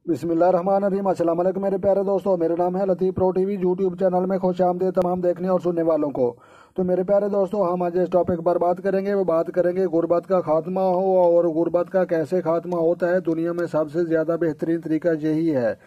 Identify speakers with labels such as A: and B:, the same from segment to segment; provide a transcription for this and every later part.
A: बिस्मिल्लाहिर्रहमानिर्रहीम। अस्सलाम वालेकुम मेरे प्यारे दोस्तों, मेरा नाम है लतीफ़ प्रो टीवी। यूट्यूब चैनल में खुश आमदीद तमाम देखने और सुनने वालों को। तो मेरे प्यारे दोस्तों, हम आज इस टॉपिक पर बात करेंगे। वो बात करेंगे गुर्बत का खात्मा हो और गुर्बत का कैसे खात्मा होता है। दुनिया में सबसे ज़्यादा बेहतरीन तरीका यही है।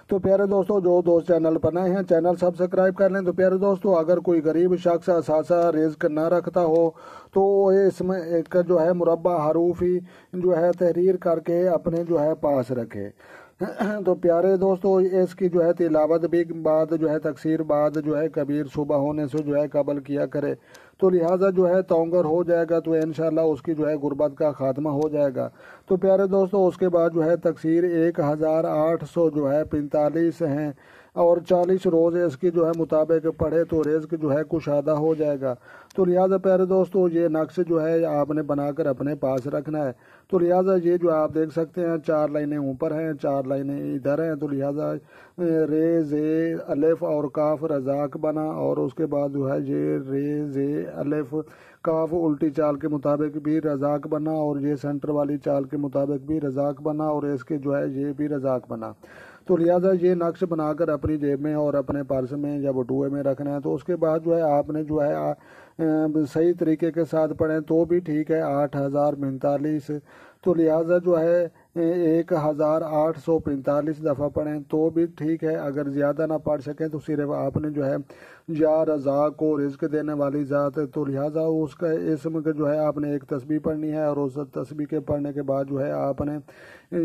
A: तो प्यारे दोस्तों, जो दोस्त चैनल पर नए हैं चैनल सब्सक्राइब कर लें। तो प्यारे दोस्तों, अगर कोई गरीब शख्स असासा रिज्क ना रखता हो तो इसमें एक जो है मुरब्बा हरूफ ही जो है तहरीर करके अपने जो है पास रखे। तो प्यारे दोस्तों, इसकी जो है तिलावत भी बाद जो है तकसीर बाद जो है कबीर सुबह होने से जो है कबल किया करे। तो लिहाजा जो है तोंगर हो जाएगा तो इंशाल्लाह उसकी जो है गुर्बत का खात्मा हो जाएगा। तो प्यारे दोस्तों, उसके बाद जो है तकसीर 1800 जो है 45 हैं और 40 रोज़ इसकी जो है मुताबिक पढ़े तो रिज़्क जो है कुशादा हो जाएगा। तो लिहाजा प्यारे दोस्तों, ये नक्श जो है आपने बनाकर अपने पास रखना है। तो लिहाजा ये जो आप देख सकते हैं 4 लाइनें ऊपर हैं, 4 लाइनें इधर हैं। तो लिहाजा रे जे अलिफ और काफ रजाक बना और उसके बाद जो है ये रे जे अलिफ काफ उल्टी चाल के मुताबिक भी रजाक बना और ये सेंटर वाली चाल के मुताबिक भी रजाक बना और इसके जो है ये भी रजाक बना। तो लिहाजा ये नक्श बनाकर अपनी जेब में और अपने पर्स में या बटुए में रखना है। तो उसके बाद जो है आपने जो है सही तरीके के साथ पढ़ें तो भी ठीक है 8045। तो लिहाजा जो है 1845 दफ़ा पढ़ें तो भी ठीक है। अगर ज़्यादा ना पढ़ सकें तो सिर्फ आपने जो है या रज़ा को रिज़्क देने वाली ज़ात, तो लिहाजा उसका इसम के जो है आपने एक तस्बीह पढ़नी है और उस तस्बीह के पढ़ने के बाद जो है आपने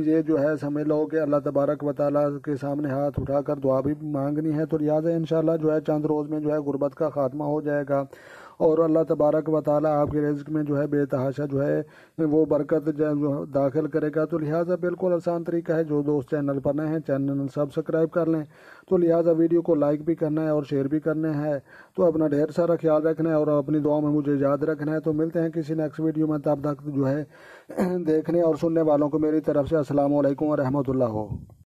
A: ये जो है समझ लो कि अल्लाह तबारक व तआला के सामने हाथ उठाकर दुआ भी मांगनी है। तो लिहाजा इंशाल्लाह जो है चंद रोज़ में जो है गुर्बत का खात्मा हो जाएगा और अल्लाह तबारक व तआला आपके रिज़्क में जो है बेतहाशा जो है वो बरकत जो दाखिल करेगा। तो लिहाजा बिल्कुल आसान तरीका है। जो दोस्त चैनल पर नए हैं चैनल सब्सक्राइब कर लें। तो लिहाजा वीडियो को लाइक भी करना है और शेयर भी करना है। तो अपना ढेर सारा ख्याल रखना है और अपनी दुआ में मुझे याद रखना है। तो मिलते हैं किसी नेक्स्ट वीडियो में, तब तक जो है देखने और सुनने वालों को मेरी तरफ से अस्सलाम वालेकुम व रहमतुल्लाह हो।